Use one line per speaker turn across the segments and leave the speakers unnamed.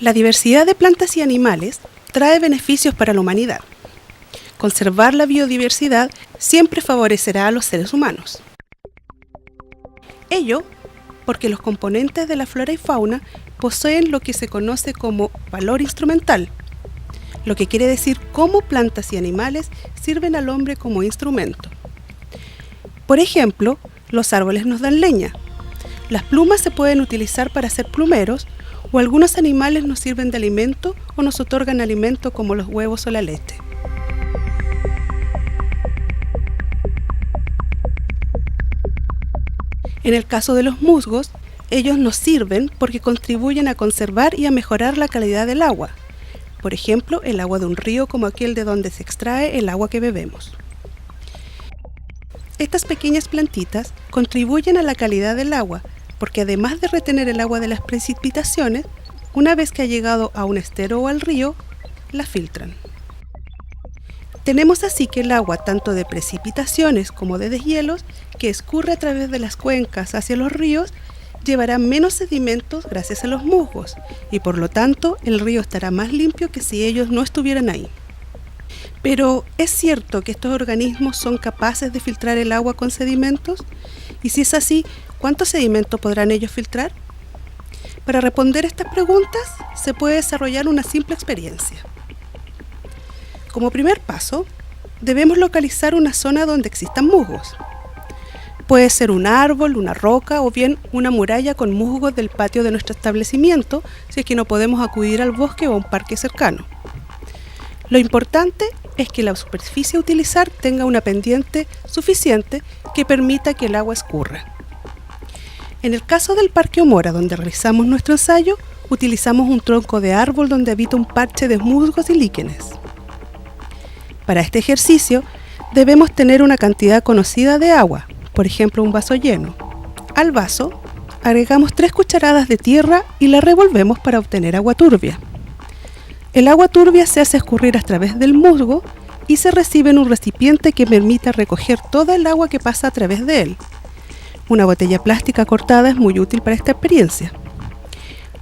La diversidad de plantas y animales trae beneficios para la humanidad. Conservar la biodiversidad siempre favorecerá a los seres humanos. Ello porque los componentes de la flora y fauna poseen lo que se conoce como valor instrumental, lo que quiere decir cómo plantas y animales sirven al hombre como instrumento. Por ejemplo, los árboles nos dan leña, las plumas se pueden utilizar para hacer plumeros, o algunos animales nos sirven de alimento o nos otorgan alimento como los huevos o la leche. En el caso de los musgos, ellos nos sirven porque contribuyen a conservar y a mejorar la calidad del agua. Por ejemplo, el agua de un río como aquel de donde se extrae el agua que bebemos. Estas pequeñas plantitas contribuyen a la calidad del agua porque además de retener el agua de las precipitaciones, una vez que ha llegado a un estero o al río, la filtran. Tenemos así que el agua, tanto de precipitaciones como de deshielos, que escurre a través de las cuencas hacia los ríos, llevará menos sedimentos gracias a los musgos, y por lo tanto el río estará más limpio que si ellos no estuvieran ahí. Pero, ¿es cierto que estos organismos son capaces de filtrar el agua con sedimentos? Y si es así, ¿cuántos sedimentos podrán ellos filtrar? Para responder estas preguntas, se puede desarrollar una simple experiencia. Como primer paso, debemos localizar una zona donde existan musgos. Puede ser un árbol, una roca o bien una muralla con musgos del patio de nuestro establecimiento, si es que no podemos acudir al bosque o a un parque cercano. Lo importante es que la superficie a utilizar tenga una pendiente suficiente que permita que el agua escurra. En el caso del Parque Omora, donde realizamos nuestro ensayo, utilizamos un tronco de árbol donde habita un parche de musgos y líquenes. Para este ejercicio, debemos tener una cantidad conocida de agua, por ejemplo un vaso lleno. Al vaso, agregamos 3 cucharadas de tierra y la revolvemos para obtener agua turbia. El agua turbia se hace escurrir a través del musgo y se recibe en un recipiente que permita recoger toda el agua que pasa a través de él. Una botella plástica cortada es muy útil para esta experiencia.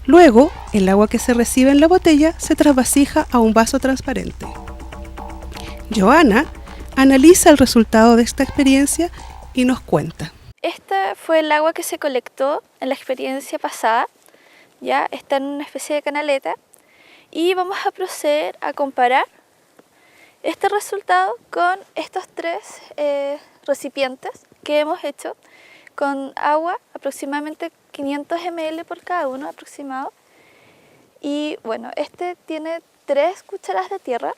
Luego, el agua que se recibe en la botella se trasvasija a un vaso transparente. Joana analiza el resultado de esta experiencia y nos cuenta.
Esta fue el agua que se colectó en la experiencia pasada, ya está en una especie de canaleta, y vamos a proceder a comparar este resultado con estos 3 recipientes que hemos hecho con agua, aproximadamente 500 ml por cada uno aproximado. Y bueno, este tiene 3 cucharadas de tierra,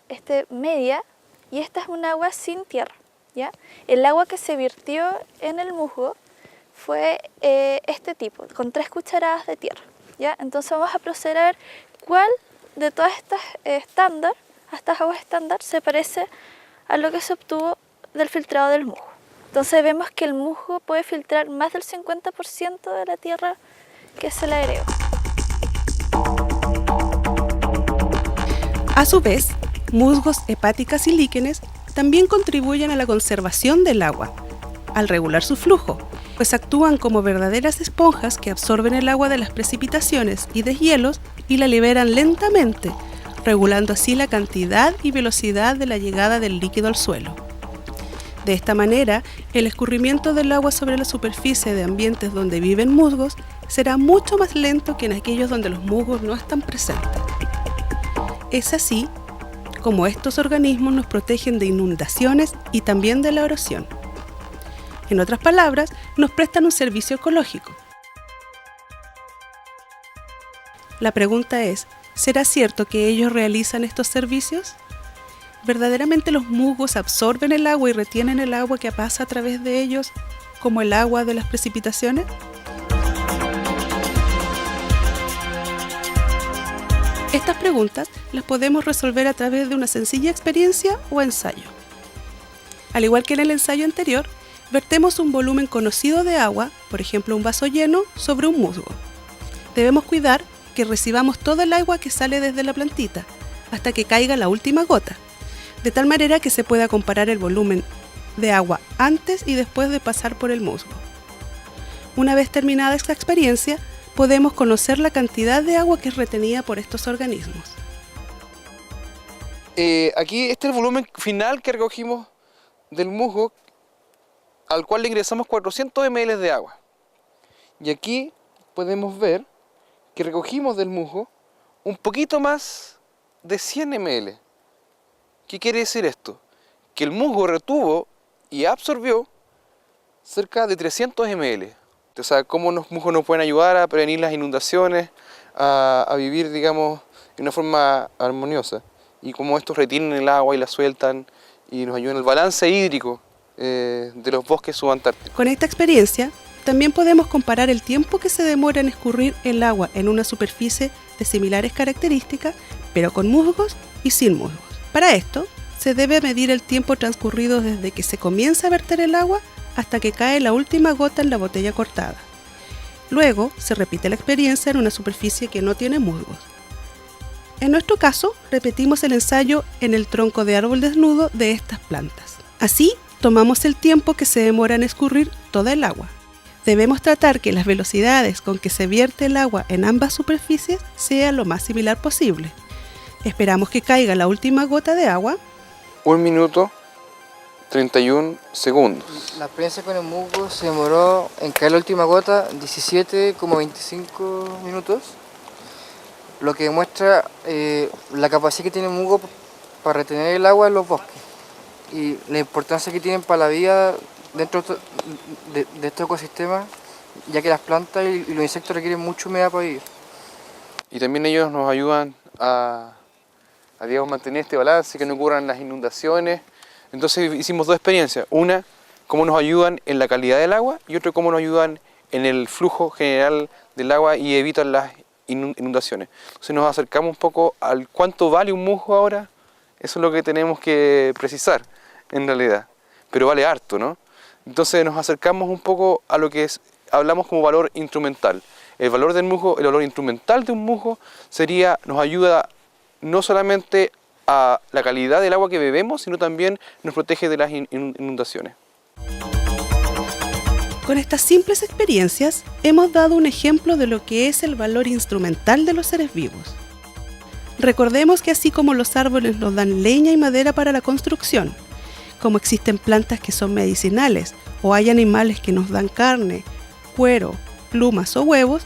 este media, y esta es un agua sin tierra, ¿ya? El agua que se vertió en el musgo fue este tipo, con 3 cucharadas de tierra, ¿ya? Entonces vamos a proceder a ver cuál de todas estas aguas estándar se parece a lo que se obtuvo del filtrado del musgo. Entonces vemos que el musgo puede filtrar más del 50% de la tierra que se le agregó.
A su vez, musgos, hepáticas y líquenes también contribuyen a la conservación del agua, al regular su flujo, pues actúan como verdaderas esponjas que absorben el agua de las precipitaciones y deshielos y la liberan lentamente, regulando así la cantidad y velocidad de la llegada del líquido al suelo. De esta manera, el escurrimiento del agua sobre la superficie de ambientes donde viven musgos será mucho más lento que en aquellos donde los musgos no están presentes. Es así como estos organismos nos protegen de inundaciones y también de la erosión. En otras palabras, nos prestan un servicio ecológico. La pregunta es, ¿será cierto que ellos realizan estos servicios? ¿Verdaderamente los musgos absorben el agua y retienen el agua que pasa a través de ellos como el agua de las precipitaciones? Estas preguntas las podemos resolver a través de una sencilla experiencia o ensayo. Al igual que en el ensayo anterior, vertemos un volumen conocido de agua, por ejemplo un vaso lleno, sobre un musgo. Debemos cuidar que recibamos toda el agua que sale desde la plantita, hasta que caiga la última gota, de tal manera que se pueda comparar el volumen de agua antes y después de pasar por el musgo. Una vez terminada esta experiencia, podemos conocer la cantidad de agua que es retenida por estos organismos.
Aquí este es el volumen final que recogimos del musgo, al cual le ingresamos 400 ml de agua. Y aquí podemos ver que recogimos del musgo un poquito más de 100 ml. ¿Qué quiere decir esto? Que el musgo retuvo y absorbió cerca de 300 ml. O sea, cómo los musgos nos pueden ayudar a prevenir las inundaciones, a vivir, digamos, de una forma armoniosa. Y cómo estos retienen el agua y la sueltan y nos ayudan en el balance hídrico de los bosques subantárticos.
Con esta experiencia, también podemos comparar el tiempo que se demora en escurrir el agua en una superficie de similares características, pero con musgos y sin musgos. Para esto, se debe medir el tiempo transcurrido desde que se comienza a verter el agua hasta que cae la última gota en la botella cortada. Luego, se repite la experiencia en una superficie que no tiene musgos. En nuestro caso, repetimos el ensayo en el tronco de árbol desnudo de estas plantas. Así, tomamos el tiempo que se demora en escurrir toda el agua. Debemos tratar que las velocidades con que se vierte el agua en ambas superficies sean lo más similar posible. Esperamos que caiga la última gota de agua.
1 minuto 31 segundos.
La experiencia con el musgo se demoró en caer la última gota 17,25 minutos, lo que demuestra la capacidad que tiene el musgo para retener el agua en los bosques y la importancia que tienen para la vida dentro de estos ecosistemas, ya que las plantas y los insectos requieren mucha humedad para vivir.
Y también ellos nos ayudan a digamos, mantener este balance, que no ocurran las inundaciones. Entonces hicimos dos experiencias, una, cómo nos ayudan en la calidad del agua y otra, cómo nos ayudan en el flujo general del agua y evitan las inundaciones. Entonces nos acercamos un poco al cuánto vale un musgo ahora, eso es lo que tenemos que precisar en realidad, pero vale harto, ¿no? Entonces nos acercamos un poco a lo que hablamos como valor instrumental. El valor del musgo, el valor instrumental de un musgo sería, nos ayuda no solamente a la calidad del agua que bebemos, sino también nos protege de las inundaciones.
Con estas simples experiencias, hemos dado un ejemplo de lo que es el valor instrumental de los seres vivos. Recordemos que así como los árboles nos dan leña y madera para la construcción, como existen plantas que son medicinales o hay animales que nos dan carne, cuero, plumas o huevos,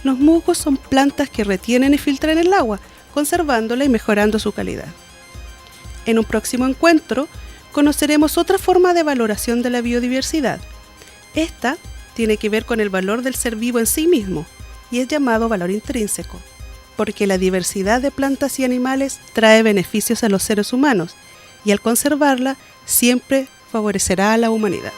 los musgos son plantas que retienen y filtran el agua, conservándola y mejorando su calidad. En un próximo encuentro, conoceremos otra forma de valoración de la biodiversidad. Esta tiene que ver con el valor del ser vivo en sí mismo y es llamado valor intrínseco, porque la diversidad de plantas y animales trae beneficios a los seres humanos y al conservarla siempre favorecerá a la humanidad.